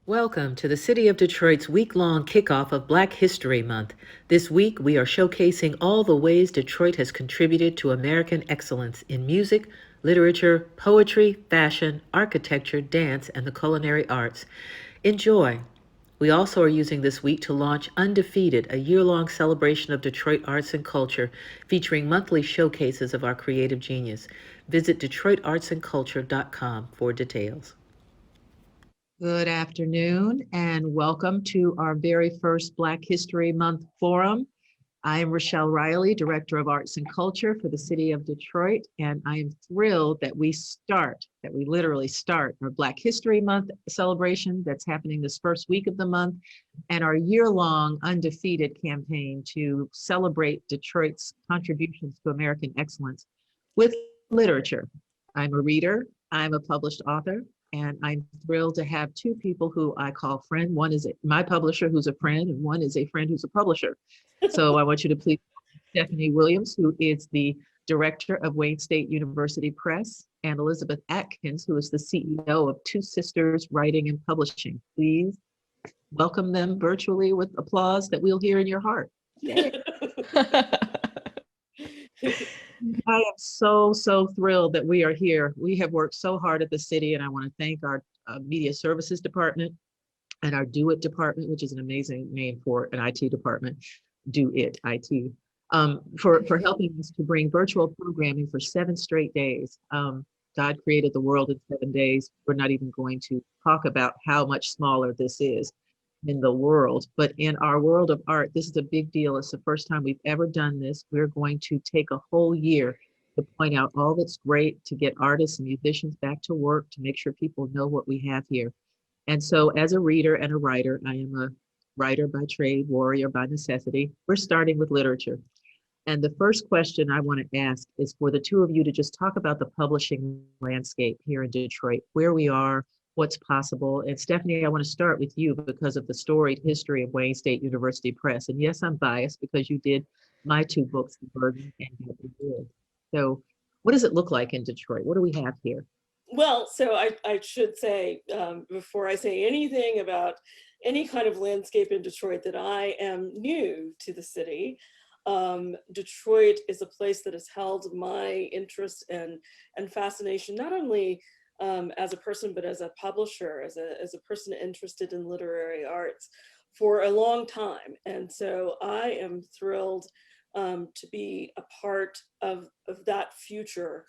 Welcome to the City of Detroit's week-long kickoff of Black History Month. This week, we are showcasing all the ways Detroit has contributed to American excellence in music, literature, poetry, fashion, architecture, dance, and the culinary arts. Enjoy! We also are using this week to launch Undefeated, a year-long celebration of Detroit arts and culture, featuring monthly showcases of our creative genius. Visit DetroitArtsAndCulture.com for details. Good afternoon and welcome to our very first Black History Month Forum. I am Rochelle Riley, Director of Arts and Culture for the City of Detroit, and I am thrilled that we literally start our Black History Month celebration that's happening this first week of the month, and our year-long Undefeated campaign to celebrate Detroit's contributions to American excellence with literature. I'm a reader, I'm a published author, and I'm thrilled to have two people who I call friend. One is my publisher who's a friend, and one is a friend who's a publisher. So I want you to please Stephanie Williams, who is the director of Wayne State University Press, and Elizabeth Atkins, who is the CEO of Two Sisters Writing and Publishing. Please welcome them virtually with applause that we'll hear in your heart. I am so thrilled that we are here. We have worked so hard at the city, and I want to thank our media services department and our Do It department, which is an amazing name for an IT department, Do It IT, for helping us to bring virtual programming for 7 straight days. God created the world in 7 days. We're not even going to talk about how much smaller this is in the world, but in our world of art, this is a big deal. It's the first time we've ever done this. We're going to take a whole year to point out all that's great, to get artists and musicians back to work, to make sure people know what we have here. And so as a reader and a writer, I am a writer by trade, warrior by necessity. We're starting with literature. And the first question I want to ask is for the two of you to just talk about the publishing landscape here in Detroit, where we are, what's possible. And Stephanie, I want to start with you because of the storied history of Wayne State University Press. And yes, I'm biased because you did my 2 books, The Burden and Get the Good. So what does it look like in Detroit? What do we have here? Well, so I should say, before I say anything about any kind of landscape in Detroit, that I am new to the city. Detroit is a place that has held my interest and fascination, not only as a person, but as a publisher, as a person interested in literary arts for a long time. And so I am thrilled to be a part of that future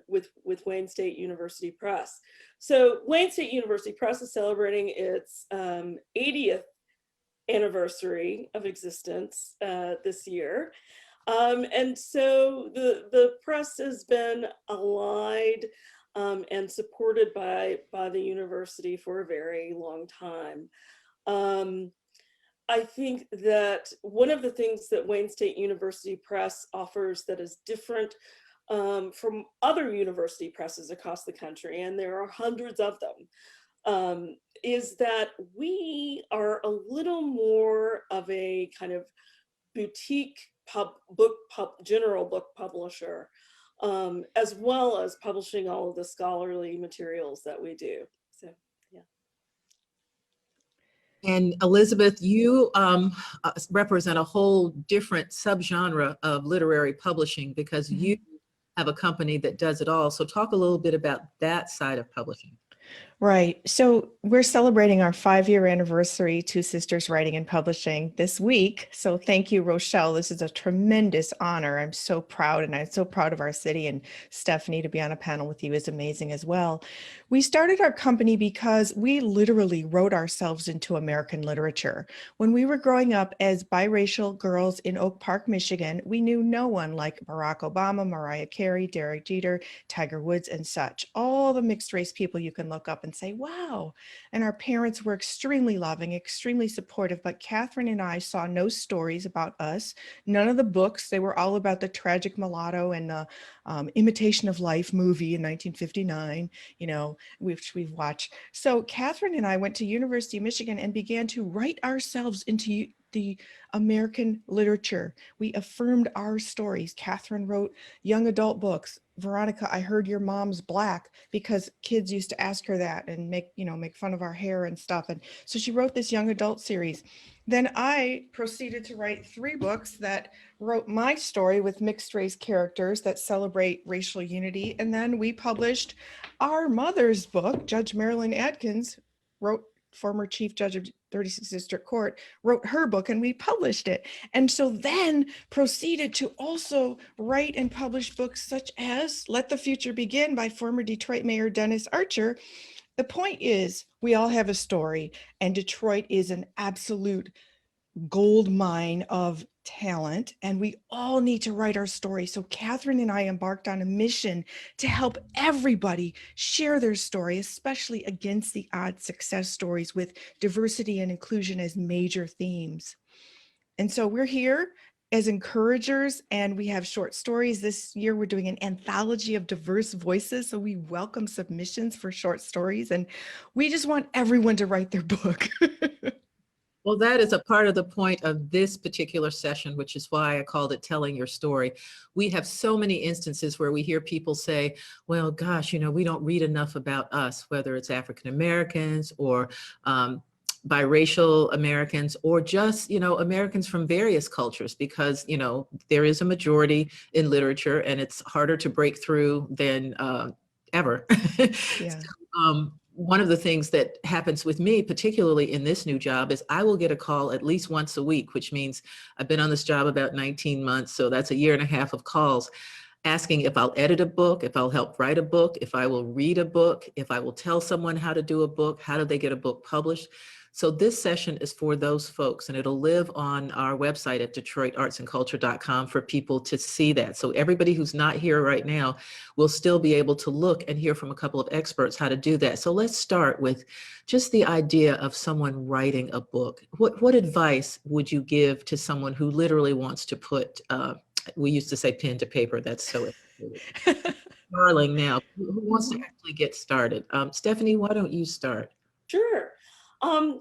with Wayne State University Press. So Wayne State University Press is celebrating its 80th anniversary of existence this year. And so the press has been allied and supported by the university for a very long time. I think that one of the things that Wayne State University Press offers that is different from other university presses across the country, and there are hundreds of them, is that we are a little more of a kind of boutique general book publisher, as well as publishing all of the scholarly materials that we do. So, yeah. And Elizabeth, you represent a whole different subgenre of literary publishing because you have a company that does it all. So talk a little bit about that side of publishing. Right. So we're celebrating our 5-year anniversary, Two Sisters Writing and Publishing, this week. So thank you, Rochelle. This is a tremendous honor. I'm so proud, and I'm so proud of our city, and Stephanie, to be on a panel with you is amazing as well. We started our company because we literally wrote ourselves into American literature. When we were growing up as biracial girls in Oak Park, Michigan, we knew no one like Barack Obama, Mariah Carey, Derek Jeter, Tiger Woods, and such. All the mixed race people you can look up and say, wow. And our parents were extremely loving, extremely supportive, but Catherine and I saw no stories about us, none of the books. They were all about the tragic mulatto and the Imitation of Life movie in 1959, which we've watched. So Catherine and I went to University of Michigan and began to write ourselves into the American literature. We affirmed our stories. Catherine wrote young adult books. Veronica, I heard your mom's Black, because kids used to ask her that and make fun of our hair and stuff. And so she wrote this young adult series. Then I proceeded to write 3 books that wrote my story with mixed race characters that celebrate racial unity. And then we published our mother's book. Judge Marilyn Adkins wrote, former Chief Judge of 36th District Court, wrote her book, and we published it. And so then proceeded to also write and publish books such as Let the Future Begin by former Detroit Mayor Dennis Archer. The point is, we all have a story, and Detroit is an absolute gold mine of talent, and we all need to write our story. So Catherine and I embarked on a mission to help everybody share their story, especially against the odds success stories with diversity and inclusion as major themes. And so we're here as encouragers, and we have short stories. This year we're doing an anthology of diverse voices, so we welcome submissions for short stories, and we just want everyone to write their book. Well, that is a part of the point of this particular session, which is why I called it Telling Your Story. We have so many instances where we hear people say, well, gosh, we don't read enough about us, whether it's African Americans or biracial Americans, or just, Americans from various cultures, because, there is a majority in literature and it's harder to break through than ever. Yeah. So, one of the things that happens with me, particularly in this new job, is I will get a call at least once a week, which means I've been on this job about 19 months. So that's 1.5 years of calls asking if I'll edit a book, if I'll help write a book, if I will read a book, if I will tell someone how to do a book, how do they get a book published. So this session is for those folks, and it'll live on our website at DetroitArtsAndCulture.com for people to see that. So everybody who's not here right now will still be able to look and hear from a couple of experts how to do that. So let's start with just the idea of someone writing a book. What advice would you give to someone who literally wants to put, we used to say pen to paper, that's so darling now, who wants to actually get started? Stephanie, why don't you start? Sure.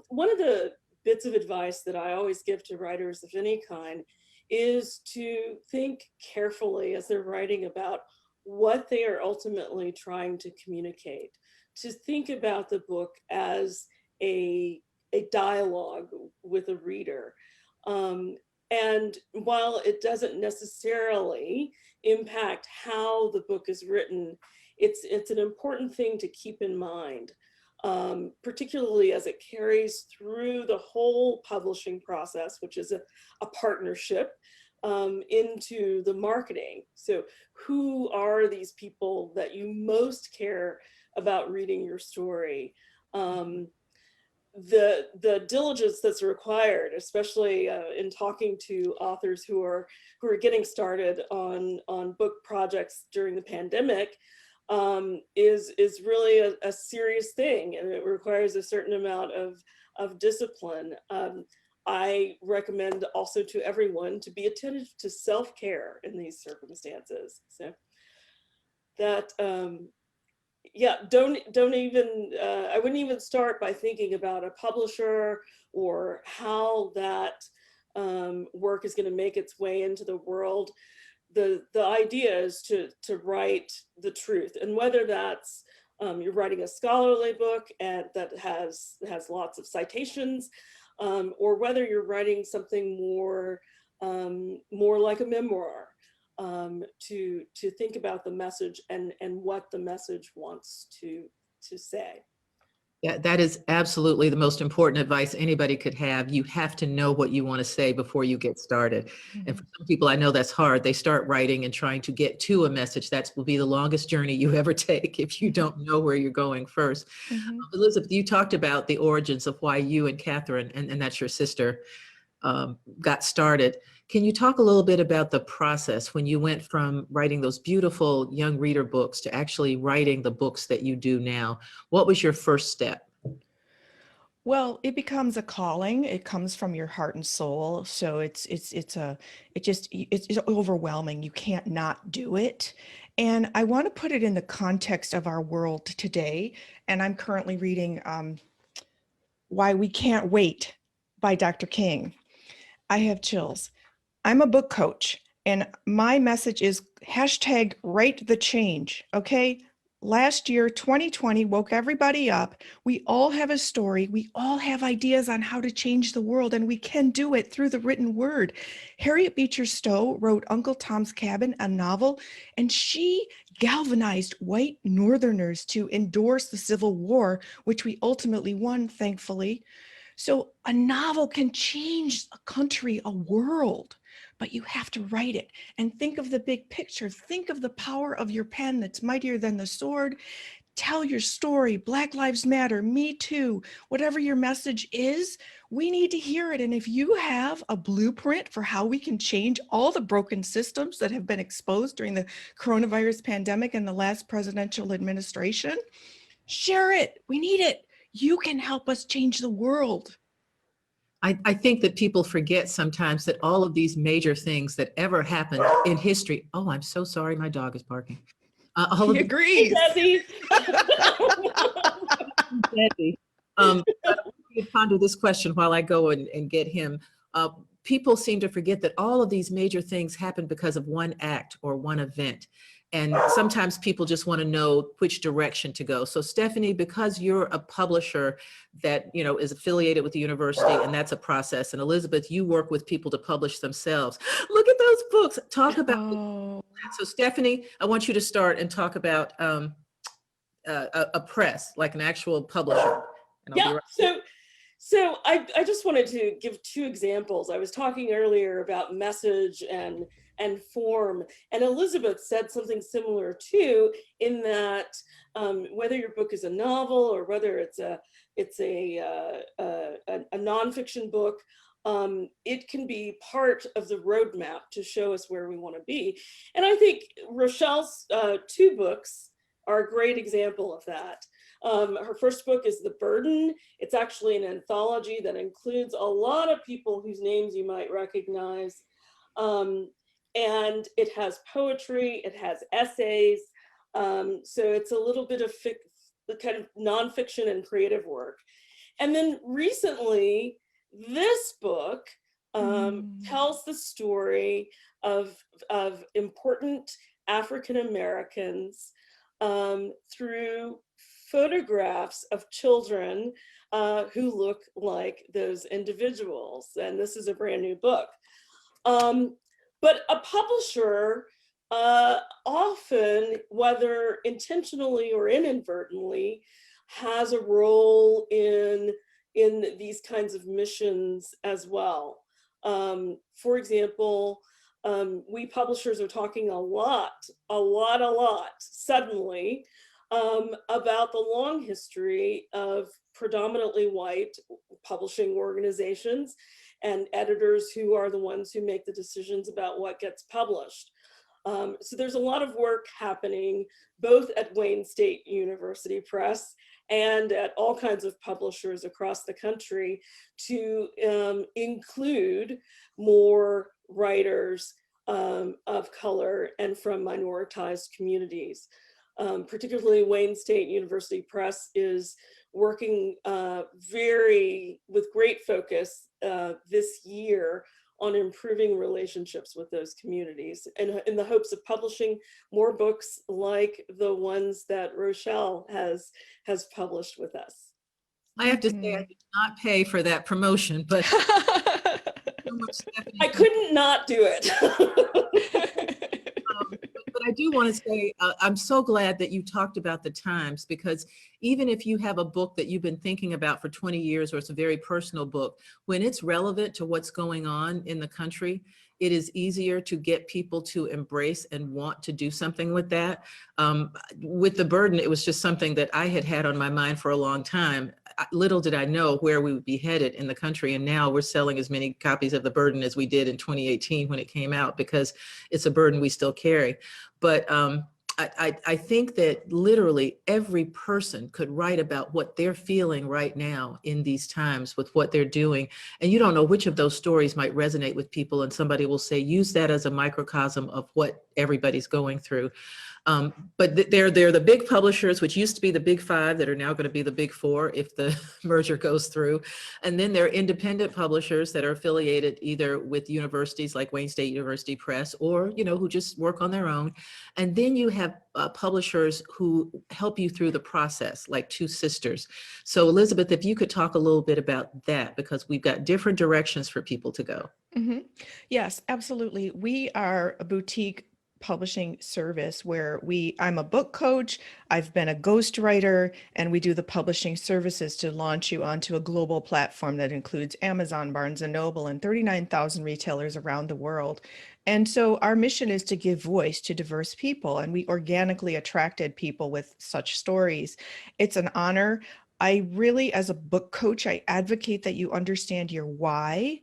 One of the bits of advice that I always give to writers of any kind is to think carefully as they're writing about what they are ultimately trying to communicate, to think about the book as a dialogue with a reader. And while it doesn't necessarily impact how the book is written, it's an important thing to keep in mind. Particularly as it carries through the whole publishing process, which is a partnership, into the marketing. So who are these people that you most care about reading your story? The diligence that's required, especially in talking to authors who are getting started on book projects during the pandemic, is really a serious thing, and it requires a certain amount of discipline. I recommend also to everyone to be attentive to self-care in these circumstances. So that, yeah, don't even, I wouldn't even start by thinking about a publisher or how that work is going to make its way into the world. The idea is to write the truth, and whether that's you're writing a scholarly book and that has lots of citations, or whether you're writing something more like a memoir, to think about the message and what the message wants to say. Yeah, that is absolutely the most important advice anybody could have. You have to know what you want to say before you get started. Mm-hmm. And for some people, I know that's hard. They start writing and trying to get to a message. That will be the longest journey you ever take if you don't know where you're going first. Mm-hmm. Elizabeth, you talked about the origins of why you and Catherine, and that's your sister, got started. Can you talk a little bit about the process when you went from writing those beautiful young reader books to actually writing the books that you do now? What was your first step? Well, it becomes a calling. It comes from your heart and soul. So it's overwhelming. You can't not do it. And I want to put it in the context of our world today. And I'm currently reading Why We Can't Wait by Dr. King. I have chills. I'm a book coach, And my message is hashtag write the change. Okay. Last year, 2020 woke everybody up. We all have a story. We all have ideas on how to change the world, and we can do it through the written word. Harriet Beecher Stowe wrote Uncle Tom's Cabin, a novel, and she galvanized white Northerners to endorse the Civil War, which we ultimately won, thankfully. So a novel can change a country, a world, but you have to write it and think of the big picture. Think of the power of your pen that's mightier than the sword. Tell your story. Black Lives Matter, Me Too, whatever your message is, we need to hear it. And if you have a blueprint for how we can change all the broken systems that have been exposed during the coronavirus pandemic and the last presidential administration, share it. We need it. You can help us change the world. I think that people forget sometimes that all of these major things that ever happened in history. Oh, I'm so sorry. My dog is barking. All of He agrees. Debbie. Debbie. I want you to ponder this question while I go and get him. People seem to forget that all of these major things happen because of one act or one event. And sometimes people just want to know which direction to go. So Stephanie, because you're a publisher that, you know, is affiliated with the university, and that's a process. And Elizabeth, you work with people to publish themselves. Look at those books. Talk about So Stephanie, I want you to start and talk about a press, like an actual publisher. And I'll be right. So I just wanted to give two examples. I was talking earlier about message and form, and Elizabeth said something similar too, in that whether your book is a novel or whether it's a nonfiction book, it can be part of the roadmap to show us where we want to be. And I think Rochelle's two books are a great example of that. Her first book is The Burden. It's actually an anthology that includes a lot of people whose names you might recognize. And it has poetry, it has essays. So it's a little bit of the kind of nonfiction and creative work. And then recently, this book tells the story of important African Americans through photographs of children who look like those individuals. And this is a brand new book. But a publisher often, whether intentionally or inadvertently, has a role in these kinds of missions as well. For example, we publishers are talking a lot, suddenly, about the long history of predominantly white publishing organizations and editors who are the ones who make the decisions about what gets published. So there's a lot of work happening both at Wayne State University Press and at all kinds of publishers across the country to include more writers of color and from minoritized communities. Particularly Wayne State University Press is working with great focus this year on improving relationships with those communities, and in the hopes of publishing more books like the ones that Rochelle has published with us. I have to say, I did not pay for that promotion, but I couldn't not do it. But I do want to say, I'm so glad that you talked about the times, because even if you have a book that you've been thinking about for 20 years, or it's a very personal book, when it's relevant to what's going on in the country, it is easier to get people to embrace and want to do something with that. With The Burden, it was just something that I had on my mind for a long time. Little did I know where we would be headed in the country. And now we're selling as many copies of The Burden as we did in 2018 when it came out, because it's a burden we still carry. But I think that literally every person could write about what they're feeling right now in these times with what they're doing. And you don't know which of those stories might resonate with people. And somebody will say, use that as a microcosm of what everybody's going through. But they're the big publishers, which used to be the big five, that are now going to be the big four if the merger goes through. And then there are independent publishers that are affiliated either with universities like Wayne State University Press, or, who just work on their own. And then you have publishers who help you through the process, like Two Sisters. So Elizabeth, if you could talk a little bit about that, because we've got different directions for people to go. Mm-hmm. Yes, absolutely. We are a boutique publishing service where I'm a book coach, I've been a ghostwriter, and we do the publishing services to launch you onto a global platform that includes Amazon, Barnes and Noble, and 39,000 retailers around the world. And so our mission is to give voice to diverse people, and we organically attracted people with such stories. It's an honor. I really, as a book coach, I advocate that you understand your why.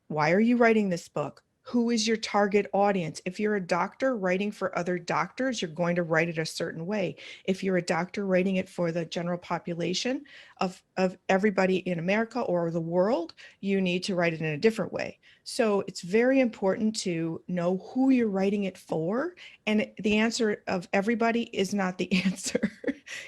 Why are you writing this book? Who is your target audience? If you're a doctor writing for other doctors, you're going to write it a certain way. If you're a doctor writing it for the general population of everybody in America or the world, you need to write it in a different way. So it's very important to know who you're writing it for. And the answer of everybody is not the answer.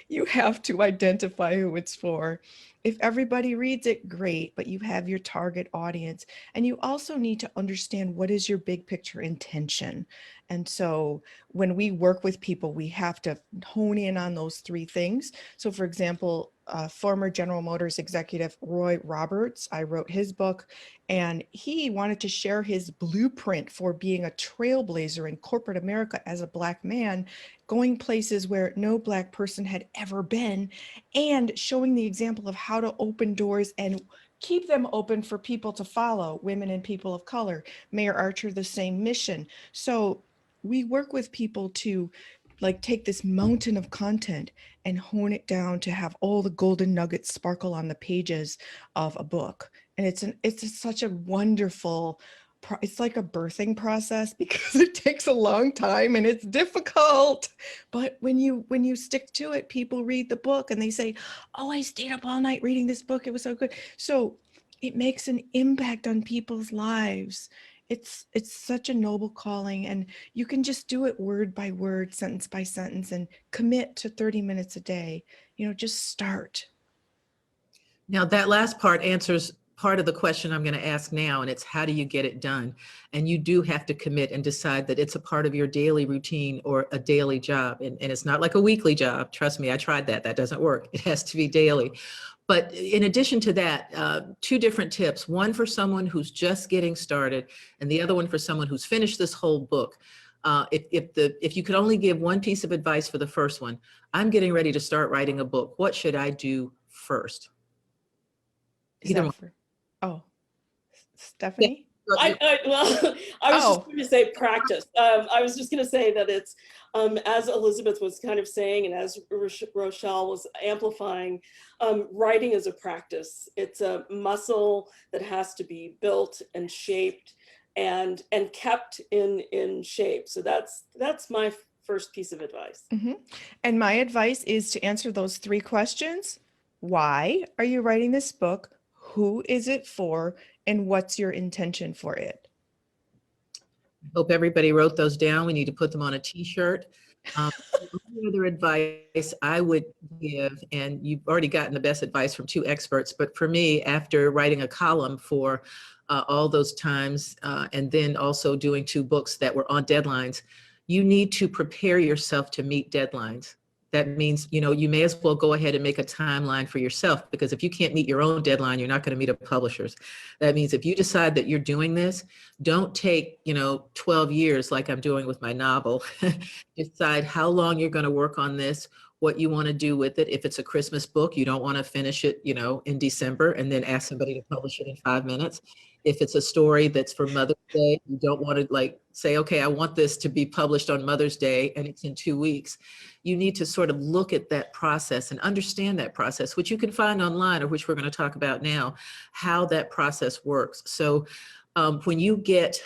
You have to identify who it's for. If everybody reads it, great, but you have your target audience. And you also need to understand what is your big picture intention. And so when we work with people, we have to hone in on those three things. So for example, former General Motors executive Roy Roberts, I wrote his book, and he wanted to share his blueprint for being a trailblazer in corporate America as a Black man, going places where no Black person had ever been, and showing the example of how to open doors and keep them open for people to follow, women and people of color. Mayor Archer, the same mission. So we work with people to take this mountain of content and hone it down to have all the golden nuggets sparkle on the pages of a book. And it's such a wonderful, it's like a birthing process because it takes a long time and it's difficult. But when you stick to it, people read the book and they say, oh, I stayed up all night reading this book. It was so good. So it makes an impact on people's lives. It's such a noble calling, and you can just do it word by word, sentence by sentence, and commit to 30 minutes a day. Just start. Now that last part answers part of the question I'm going to ask now, and it's how do you get it done? And you do have to commit and decide that it's a part of your daily routine or a daily job. And it's not like a weekly job. Trust me, I tried that. That doesn't work. It has to be daily. But in addition to that, two different tips, one for someone who's just getting started and the other one for someone who's finished this whole book. If you could only give one piece of advice for the first one, I'm getting ready to start writing a book. What should I do first? Either one. Oh, Stephanie? I was just going to say practice. I was just going to say that it's, as Elizabeth was kind of saying, and as Rochelle was amplifying, writing is a practice. It's a muscle that has to be built and shaped and kept in shape. So that's my first piece of advice. Mm-hmm. And my advice is to answer those three questions. Why are you writing this book? Who is it for? And what's your intention for it? Hope everybody wrote those down. We need to put them on a t-shirt. Other advice I would give, and you've already gotten the best advice from two experts, but for me, after writing a column for all those times, and then also doing two books that were on deadlines, you need to prepare yourself to meet deadlines. That means, you may as well go ahead and make a timeline for yourself, because if you can't meet your own deadline, you're not going to meet a publisher's. That means if you decide that you're doing this, don't take, 12 years like I'm doing with my novel. Decide how long you're going to work on this, what you want to do with it. If it's a Christmas book, you don't want to finish it, in December and then ask somebody to publish it in 5 minutes. If it's a story that's for Mother's Day, you don't want to say, okay, I want this to be published on Mother's Day and it's in 2 weeks. You need to sort of look at that process and understand that process, which you can find online, or which we're going to talk about now, how that process works. So when you get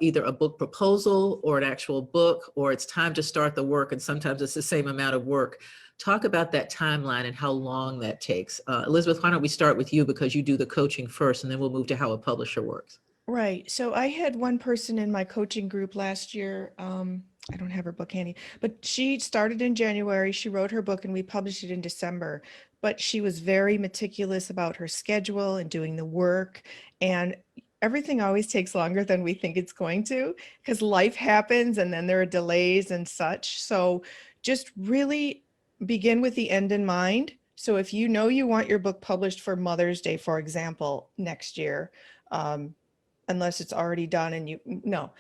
either a book proposal or an actual book, or it's time to start the work, and sometimes it's the same amount of work, talk about that timeline and how long that takes. Elizabeth, why don't we start with you, because you do the coaching first, and then we'll move to how a publisher works. Right. So I had one person in my coaching group last year I don't have her book handy, but she started in January. She wrote her book and we published it in December. But she was very meticulous about her schedule and doing the work. And everything always takes longer than we think it's going to because life happens and then there are delays and such. So just really begin with the end in mind. So if you know you want your book published for Mother's Day, for example, next year, unless it's already done and no,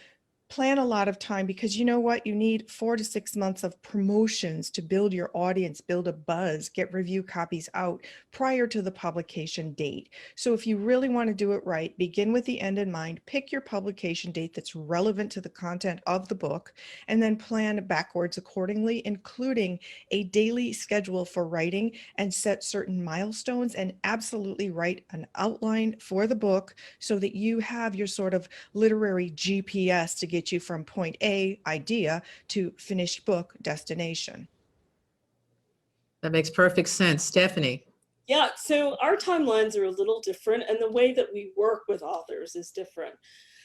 plan a lot of time because you know what? You need 4 to 6 months of promotions to build your audience, build a buzz, get review copies out prior to the publication date. So if you really want to do it right, begin with the end in mind, pick your publication date that's relevant to the content of the book, and then plan backwards accordingly, including a daily schedule for writing and set certain milestones and absolutely write an outline for the book so that you have your sort of literary GPS to get you from point A, idea, to finished book, destination. That makes perfect sense. Stephanie. Yeah, so our timelines are a little different, and the way that we work with authors is different.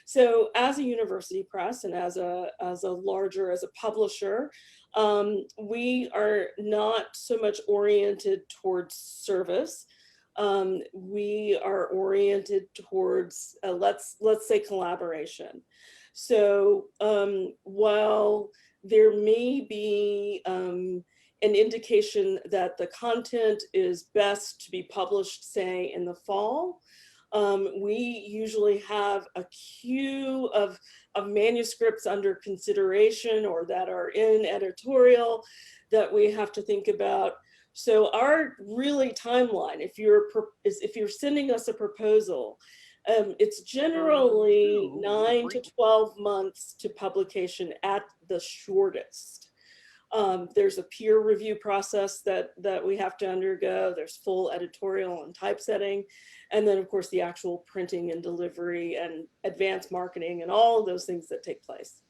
So as a university press and as a publisher, we are not so much oriented towards service. We are oriented towards, let's say, collaboration. So while there may be an indication that the content is best to be published, say, in the fall, we usually have a queue of manuscripts under consideration or that are in editorial that we have to think about. So our really timeline, if you're sending us a proposal, it's generally 9 to 12 months to publication at the shortest. There's a peer review process that we have to undergo. There's full editorial and typesetting. And then of course the actual printing and delivery and advanced marketing and all of those things that take place.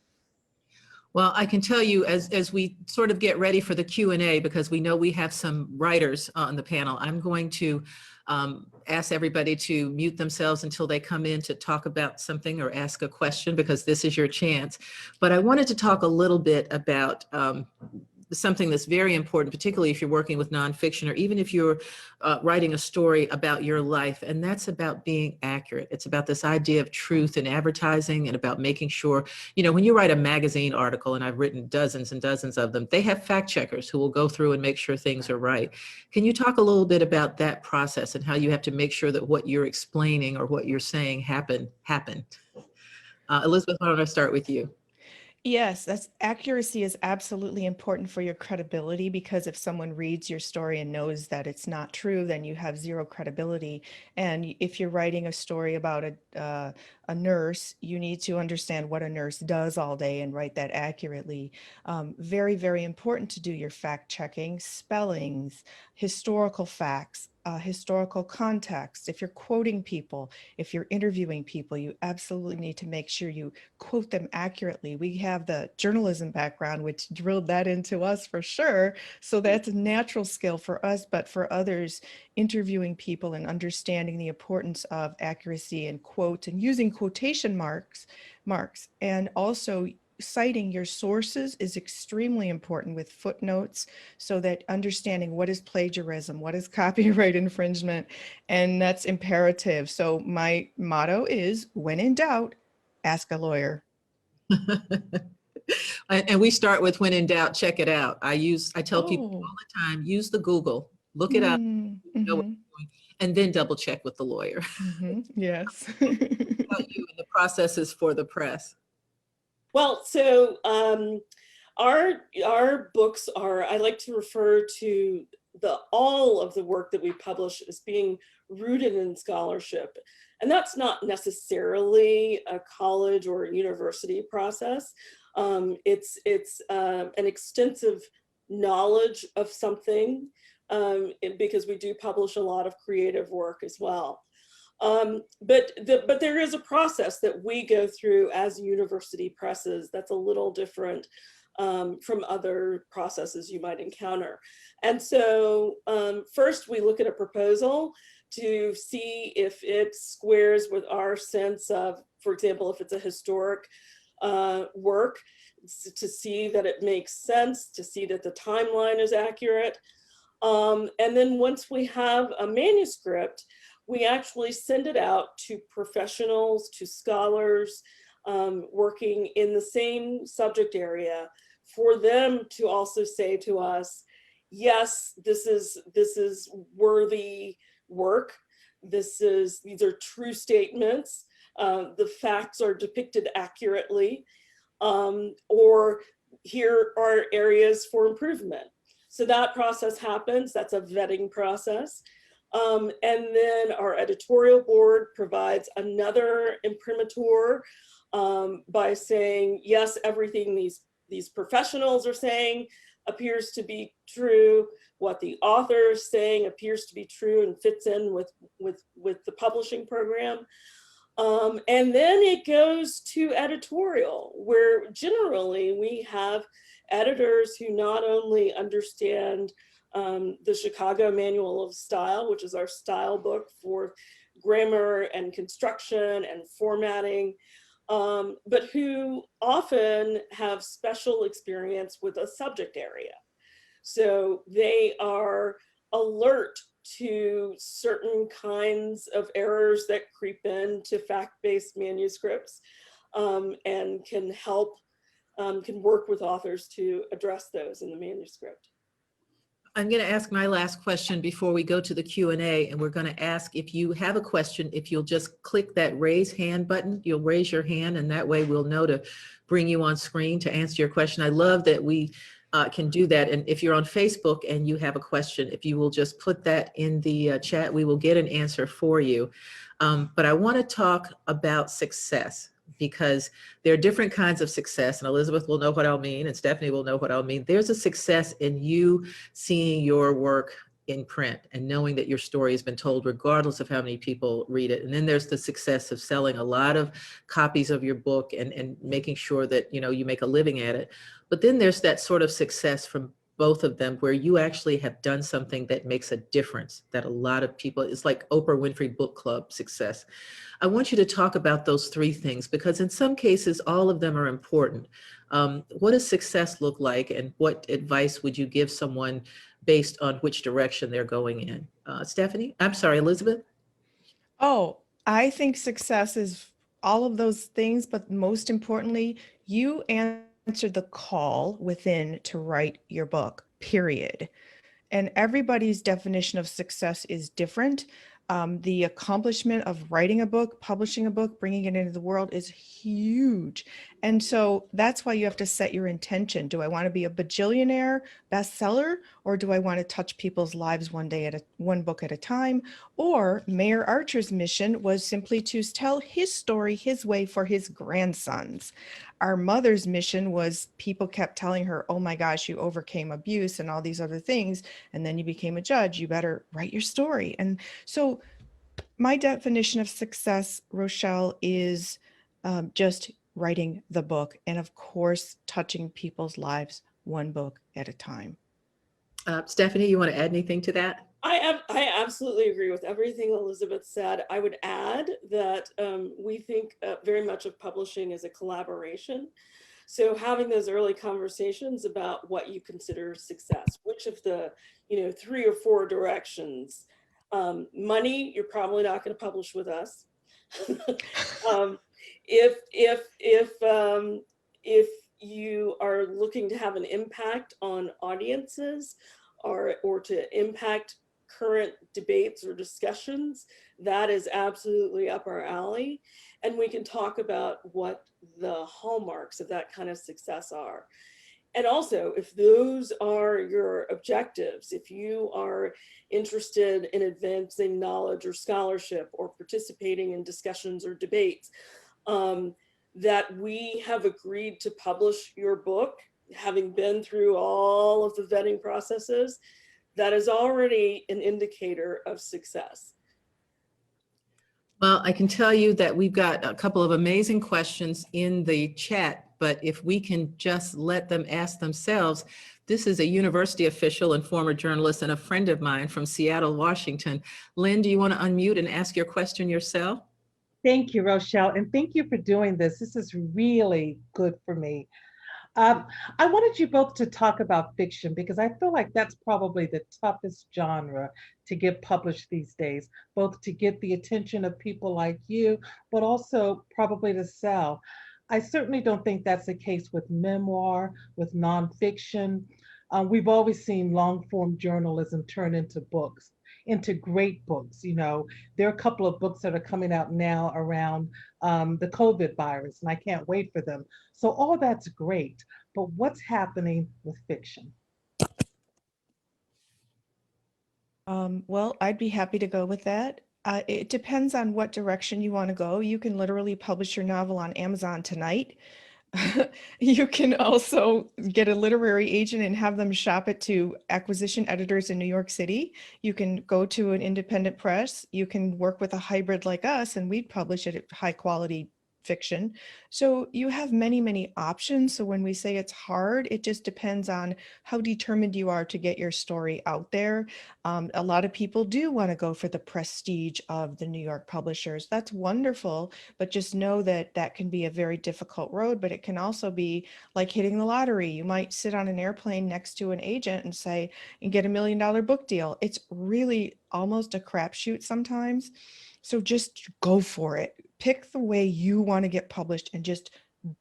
Well, I can tell you as we sort of get ready for the Q&A, because we know we have some writers on the panel, I'm going to ask everybody to mute themselves until they come in to talk about something or ask a question, because this is your chance. But I wanted to talk a little bit about something that's very important, particularly if you're working with nonfiction or even if you're writing a story about your life, and that's about being accurate. It's about this idea of truth in advertising and about making sure, you know, when you write a magazine article, and I've written dozens and dozens of them, they have fact checkers who will go through and make sure things are right. Can you talk a little bit about that process and how you have to make sure that what you're explaining or what you're saying happened? Elizabeth, why don't I start with you? Yes, accuracy is absolutely important for your credibility, because if someone reads your story and knows that it's not true, then you have zero credibility. And if you're writing a story about a nurse, you need to understand what a nurse does all day and write that accurately. Very, very important to do your fact checking, spellings, historical facts, historical context. If you're quoting people, if you're interviewing people, you absolutely need to make sure you quote them accurately. We have the journalism background, which drilled that into us for sure. So that's a natural skill for us, but for others, interviewing people and understanding the importance of accuracy and quotes and using quotation marks, and also citing your sources is extremely important with footnotes, so that understanding what is plagiarism, what is copyright infringement, and that's imperative. So my motto is, when in doubt, ask a lawyer. And we start with, when in doubt, check it out. I tell people all the time, use the Google, look it up, know what you're doing, and then double check with the lawyer. Yes. About you and the processes for the press. Well, so our books are, I like to refer to all of the work that we publish as being rooted in scholarship. And that's not necessarily a college or a university process. It's an extensive knowledge of something, because we do publish a lot of creative work as well. But there is a process that we go through as university presses that's a little different from other processes you might encounter. And so first we look at a proposal to see if it squares with our sense of, for example, if it's a historic work, to see that it makes sense, to see that the timeline is accurate. And then once we have a manuscript, we actually send it out to professionals, to scholars working in the same subject area, for them to also say to us, yes, this is worthy work. These are true statements. The facts are depicted accurately, or here are areas for improvement. So that process happens. That's a vetting process. And then our editorial board provides another imprimatur by saying, yes, everything these professionals are saying appears to be true. What the author is saying appears to be true and fits in with the publishing program. And then it goes to editorial, where generally we have editors who not only understand the Chicago Manual of Style, which is our style book for grammar and construction and formatting, but who often have special experience with a subject area. So they are alert to certain kinds of errors that creep into fact-based manuscripts, and can help, can work with authors to address those in the manuscript. I'm going to ask my last question before we go to the Q&A, and we're going to ask, if you have a question, if you'll just click that raise hand button, you'll raise your hand, and that way we'll know to bring you on screen to answer your question. I love that we can do that. And if you're on Facebook and you have a question, if you will just put that in the chat, we will get an answer for you. But I want to talk about success, because there are different kinds of success, and Elizabeth will know what I'll mean, and Stephanie will know what I'll mean. There's a success in you seeing your work in print and knowing that your story has been told regardless of how many people read it. And then there's the success of selling a lot of copies of your book and making sure that, you know, you make a living at it. But then there's that sort of success from both of them where you actually have done something that makes a difference, that a lot of people, it's like Oprah Winfrey Book Club success. I want you to talk about those three things, because in some cases, all of them are important. What does success look like, and what advice would you give someone based on which direction they're going in? Stephanie, I'm sorry, Elizabeth? Oh, I think success is all of those things, but most importantly, you answered the call within to write your book, period. And everybody's definition of success is different. The accomplishment of writing a book, publishing a book, bringing it into the world is huge. And so that's why you have to set your intention. Do I want to be a bajillionaire bestseller, or do I want to touch people's lives one book at a time? Or Mayor Archer's mission was simply to tell his story his way for his grandsons. Our mother's mission was, people kept telling her, oh my gosh, you overcame abuse and all these other things, and then you became a judge, you better write your story. And so my definition of success, Rochelle, is just writing the book, and of course, touching people's lives one book at a time. Stephanie, you want to add anything to that? I absolutely agree with everything Elizabeth said. I would add that we think very much of publishing as a collaboration. So having those early conversations about what you consider success, which of the 3 or 4 directions. Money, you're probably not going to publish with us. If you are looking to have an impact on audiences, or to impact current debates or discussions, that is absolutely up our alley. And we can talk about what the hallmarks of that kind of success are. And also, if those are your objectives, if you are interested in advancing knowledge or scholarship or participating in discussions or debates, that we have agreed to publish your book, having been through all of the vetting processes, that is already an indicator of success. Well, I can tell you that we've got a couple of amazing questions in the chat, but if we can just let them ask themselves. This is a university official and former journalist and a friend of mine from Seattle, Washington. Lynn, do you want to unmute and ask your question yourself? Thank you, Rochelle, and thank you for doing this. This is really good for me. I wanted you both to talk about fiction because I feel like that's probably the toughest genre to get published these days, both to get the attention of people like you, but also probably to sell. I certainly don't think that's the case with memoir, with nonfiction. We've always seen long form journalism turn into books, into great books. You know, there are a couple of books that are coming out now around the COVID virus, and I can't wait for them. So all that's great, but what's happening with fiction? Well, I'd be happy to go with that. It depends on what direction you want to go. You can literally publish your novel on Amazon tonight. You can also get a literary agent and have them shop it to acquisition editors in New York City. You can go to an independent press. You can work with a hybrid like us, and we'd publish it at high quality fiction. So you have many, many options. So when we say it's hard, it just depends on how determined you are to get your story out there. A lot of people do want to go for the prestige of the New York publishers. That's wonderful, but just know that that can be a very difficult road, but it can also be like hitting the lottery. You might sit on an airplane next to an agent and say, and get $1 million book deal. It's really almost a crapshoot sometimes. So just go for it. Pick the way you want to get published and just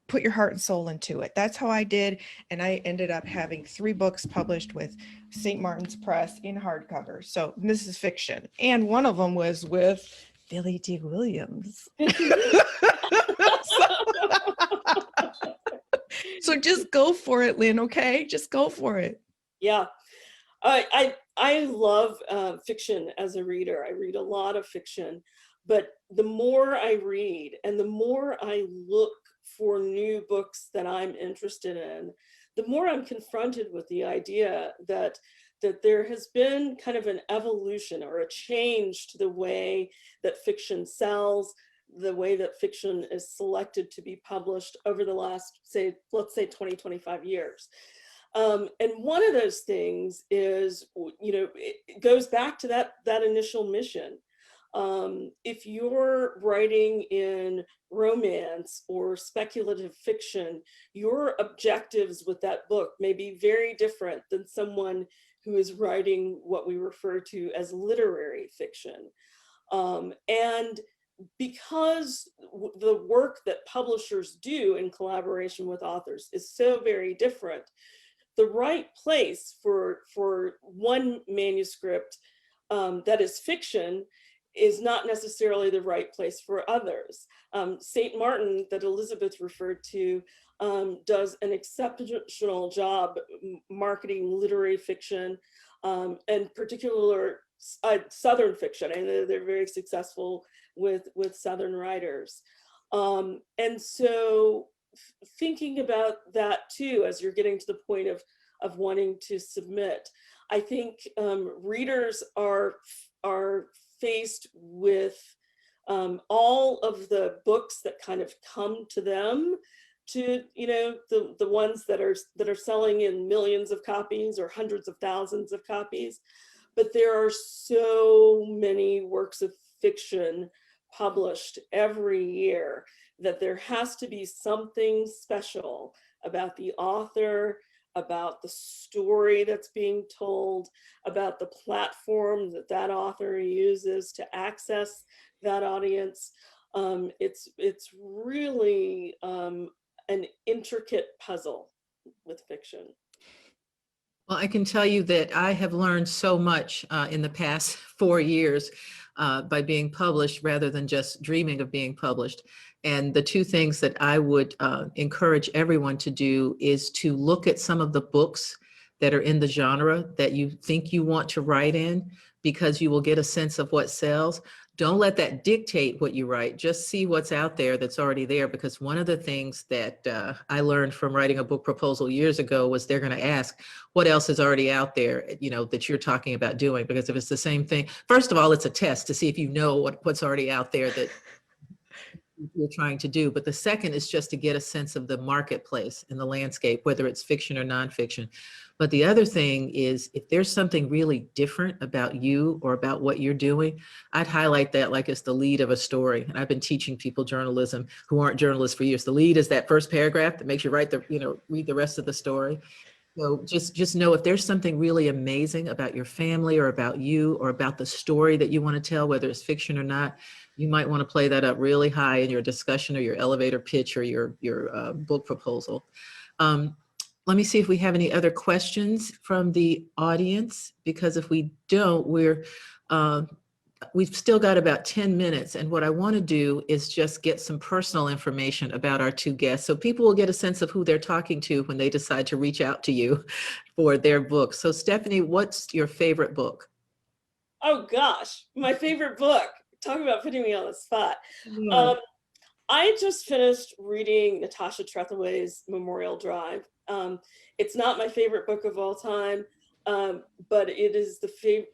put your heart and soul into it. That's how I did. And I ended up having 3 books published with St. Martin's Press in hardcover. So this is fiction. And one of them was with Billy D. Williams. So just go for it, Lynn, okay? Just go for it. Yeah. I love fiction as a reader. I read a lot of fiction, but the more I read and the more I look for new books that I'm interested in, the more I'm confronted with the idea that there has been kind of an evolution or a change to the way that fiction sells, the way that fiction is selected to be published over the last, let's say 20, 25 years. And one of those things is, it goes back to that initial mission. If you're writing in romance or speculative fiction, your objectives with that book may be very different than someone who is writing what we refer to as literary fiction. And because the work that publishers do in collaboration with authors is so very different, the right place for one manuscript that is fiction is not necessarily the right place for others. St. Martin, that Elizabeth referred to, does an exceptional job marketing literary fiction, and particular Southern fiction. I know they're very successful with Southern writers. And so thinking about that too, as you're getting to the point of wanting to submit, I think readers are faced with all of the books that kind of come to them, to the ones that are selling in millions of copies or hundreds of thousands of copies. But there are so many works of fiction published every year that there has to be something special about the author, about the story that's being told, about the platform that author uses to access that audience. It's really an intricate puzzle with fiction. Well, I can tell you that I have learned so much in the past 4 years by being published rather than just dreaming of being published. And the 2 things that I would encourage everyone to do is to look at some of the books that are in the genre that you think you want to write in, because you will get a sense of what sells. Don't let that dictate what you write. Just see what's out there that's already there, because one of the things that I learned from writing a book proposal years ago was they're going to ask what else is already out there, that you're talking about doing. Because if it's the same thing, first of all, it's a test to see if you know what's already out there that you're trying to do. But the second is just to get a sense of the marketplace and the landscape, whether it's fiction or nonfiction. But the other thing is, if there's something really different about you or about what you're doing, I'd highlight that like it's the lead of a story. And I've been teaching people journalism who aren't journalists for years. The lead is that first paragraph that makes you write the, read the rest of the story. So just know if there's something really amazing about your family or about you or about the story that you want to tell, whether it's fiction or not, you might want to play that up really high in your discussion or your elevator pitch or your book proposal. Let me see if we have any other questions from the audience, because if we don't, we've still got about 10 minutes. And what I want to do is just get some personal information about our two guests, so people will get a sense of who they're talking to when they decide to reach out to you for their book. So Stephanie, what's your favorite book? Oh gosh, my favorite book. Talk about putting me on the spot. Yeah. I just finished reading Natasha Trethewey's Memorial Drive. It's not my favorite book of all time, but it is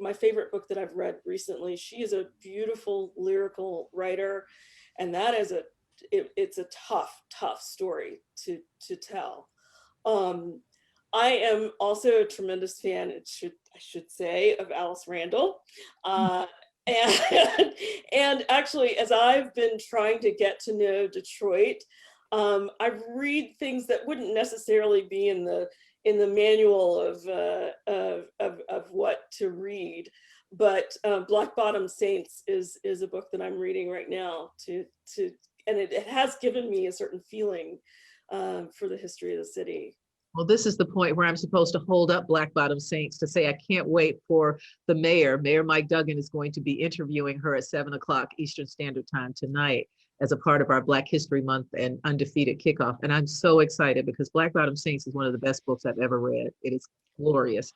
my favorite book that I've read recently. She is a beautiful lyrical writer, and that is it's a tough story to tell. I am also a tremendous fan, I should say, of Alice Randall. And actually, as I've been trying to get to know Detroit, I read things that wouldn't necessarily be in the manual of what to read. But Black Bottom Saints is a book that I'm reading right now and it has given me a certain feeling for the history of the city. Well, this is the point where I'm supposed to hold up Black Bottom Saints to say I can't wait for the mayor. Mayor Mike Duggan is going to be interviewing her at 7:00 Eastern Standard Time tonight as a part of our Black History Month and Undefeated kickoff. And I'm so excited because Black Bottom Saints is one of the best books I've ever read. It is glorious.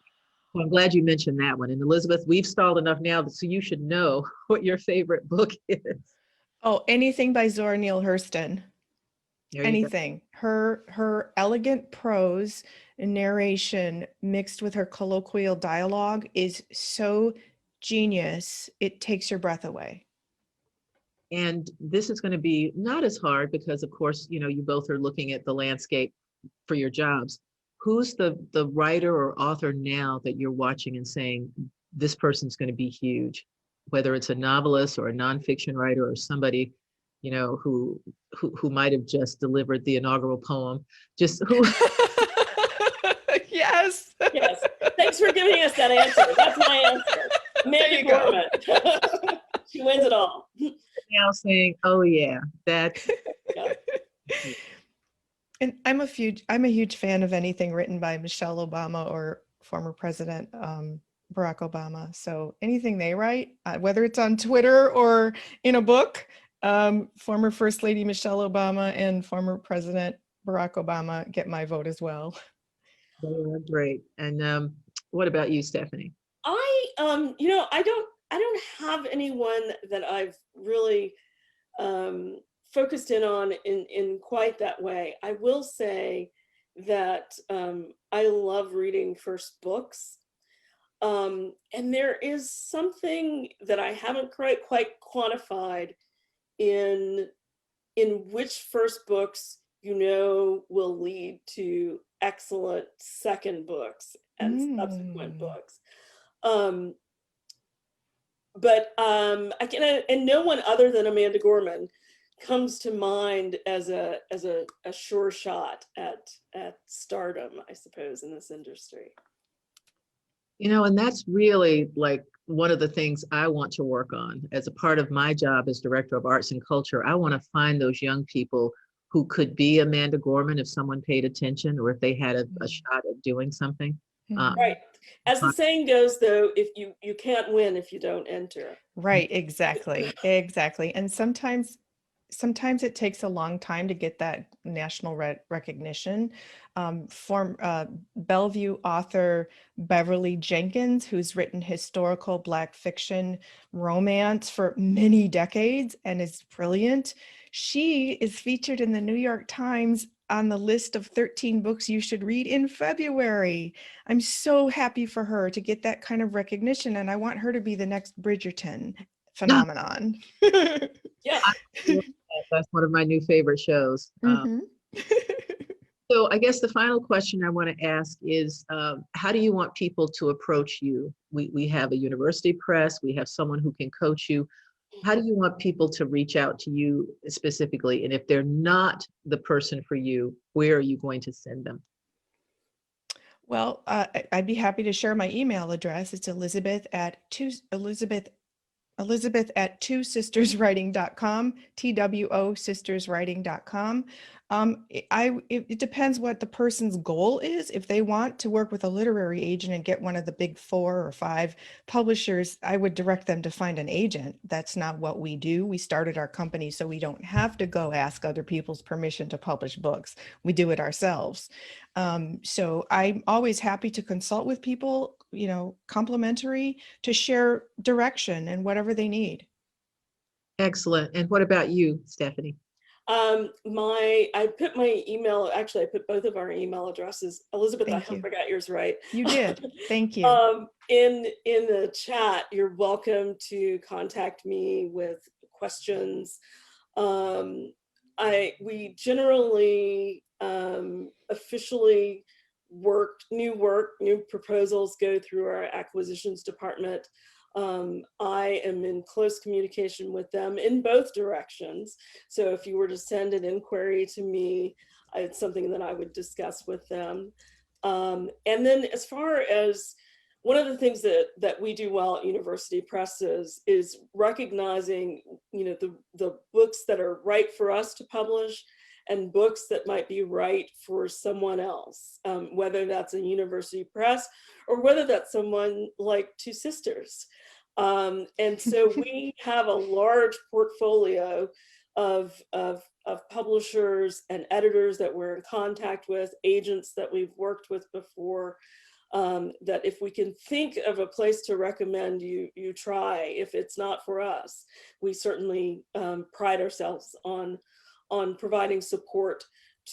So I'm glad you mentioned that one. And Elizabeth, we've stalled enough now, so you should know what your favorite book is. Oh, anything by Zora Neale Hurston. There you go. Anything. Her elegant prose and narration mixed with her colloquial dialogue is so genius. It takes your breath away. And this is going to be not as hard because, of course, you both are looking at the landscape for your jobs. Who's the writer or author now that you're watching and saying, this person's going to be huge, whether it's a novelist or a nonfiction writer or somebody, who might have just delivered the inaugural poem, just who? Yes. Yes. Thanks for giving us that answer. That's my answer. Amanda Gorman. She wins it all. Now saying, oh yeah, that's. Yeah. And I'm a huge fan of anything written by Michelle Obama or former President Barack Obama. So anything they write, whether it's on Twitter or in a book, former First Lady Michelle Obama and former President Barack Obama get my vote as well. They are great. And what about you, Stephanie? I don't have anyone that I've really focused in on in quite that way. I will say that I love reading first books. And there is something that I haven't quite quantified in which first books will lead to excellent second books and subsequent books. But I can, and no one other than Amanda Gorman comes to mind as a sure shot at stardom, I suppose, in this industry. And that's really like one of the things I want to work on as a part of my job as Director of Arts and Culture. I want to find those young people who could be Amanda Gorman if someone paid attention or if they had a shot at doing something. Right. As the saying goes, though, if you can't win if you don't enter. Right, exactly. And sometimes it takes a long time to get that national recognition. Bellevue author Beverly Jenkins, who's written historical Black fiction romance for many decades and is brilliant. She is featured in the New York Times on the list of 13 books you should read in February. I'm so happy for her to get that kind of recognition, and I want her to be the next Bridgerton phenomenon. Yeah. That's one of my new favorite shows. So I guess the final question I want to ask is, how do you want people to approach you? We have a university press, we have someone who can coach you. How do you want people to reach out to you specifically? And if they're not the person for you, where are you going to send them? Well, I'd be happy to share my email address. It's Elizabeth at twosisterswriting.com, TWO sisterswriting.com. It depends what the person's goal is. If they want to work with a literary agent and get one of the big 4 or 5 publishers, I would direct them to find an agent. That's not what we do. We started our company so we don't have to go ask other people's permission to publish books. We do it ourselves. So I'm always happy to consult with people, complimentary, to share direction and whatever they need. Excellent. And what about you, Stephanie? I put my email, actually I put both of our email addresses. Elizabeth, Thank I you. hope I got yours right. You did. Thank you. In the chat, you're welcome to contact me with questions. We generally officially new proposals go through our acquisitions department. I am in close communication with them in both directions. So if you were to send an inquiry to me, it's something that I would discuss with them. And then as far as one of the things that we do well at university presses is recognizing, the books that are right for us to publish and books that might be right for someone else, whether that's a university press or whether that's someone like Two Sisters. And so we have a large portfolio of publishers and editors that we're in contact with, agents that we've worked with before, that if we can think of a place to recommend, you try. If it's not for us, we certainly pride ourselves on providing support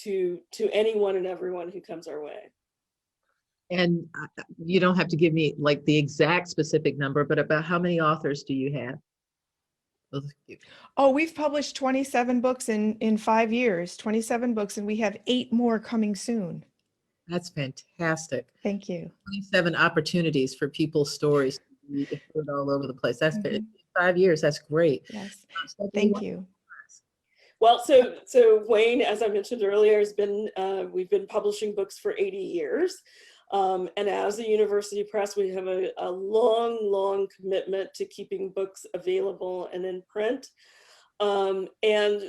to anyone and everyone who comes our way. And you don't have to give me like the exact specific number, but about how many authors do you have? Oh, we've published 27 books in 5 years, 27 books, and we have 8 more coming soon. That's fantastic. Thank you. 27 opportunities for people's stories to be heard all over the place. That's 5 years. That's great. Yes. Thank you. Well, so Wayne, as I mentioned earlier, we've been publishing books for 80 years. And as a university press, we have a long commitment to keeping books available and in print. And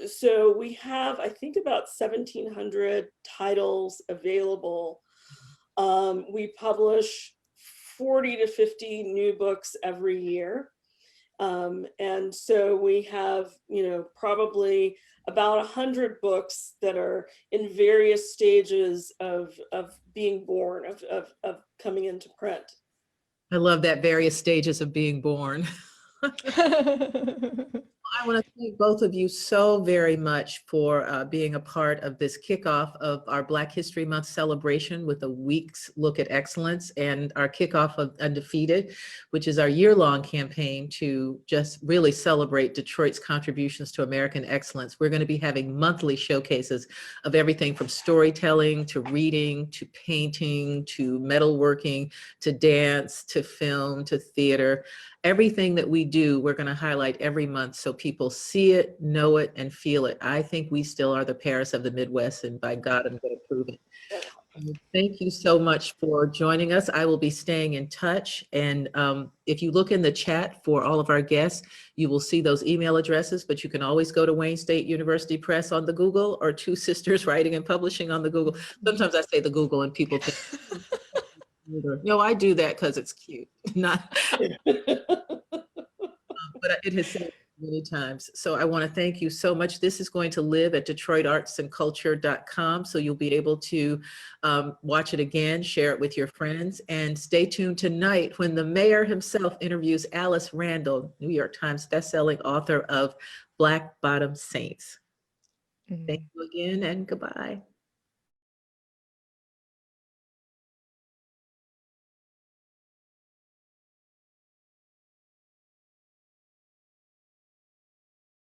so we have, I think, about 1,700 titles available. We publish 40 to 50 new books every year. And so we have, probably about 100 books that are in various stages of being born, of coming into print. I love that, various stages of being born. I want to thank both of you so very much for being a part of this kickoff of our Black History Month celebration with a week's look at excellence, and our kickoff of Undefeated, which is our year-long campaign to just really celebrate Detroit's contributions to American excellence. We're going to be having monthly showcases of everything from storytelling to reading to painting to metalworking to dance to film to theater. Everything that we do, we're going to highlight every month so people see it, know it, and feel it. I think we still are the Paris of the Midwest, and by God, I'm going to prove it. Thank you so much for joining us. I will be staying in touch. And if you look in the chat for all of our guests, you will see those email addresses, but you can always go to Wayne State University Press on the Google, or Two Sisters Writing and Publishing on the Google. Sometimes I say the Google and people think, no, I do that because it's cute. Not, but it has saved many times. So I want to thank you so much. This is going to live at DetroitArtsAndCulture.com, so you'll be able to watch it again, share it with your friends, and stay tuned tonight when the mayor himself interviews Alice Randall, New York Times bestselling author of Black Bottom Saints. Thank you again, and goodbye.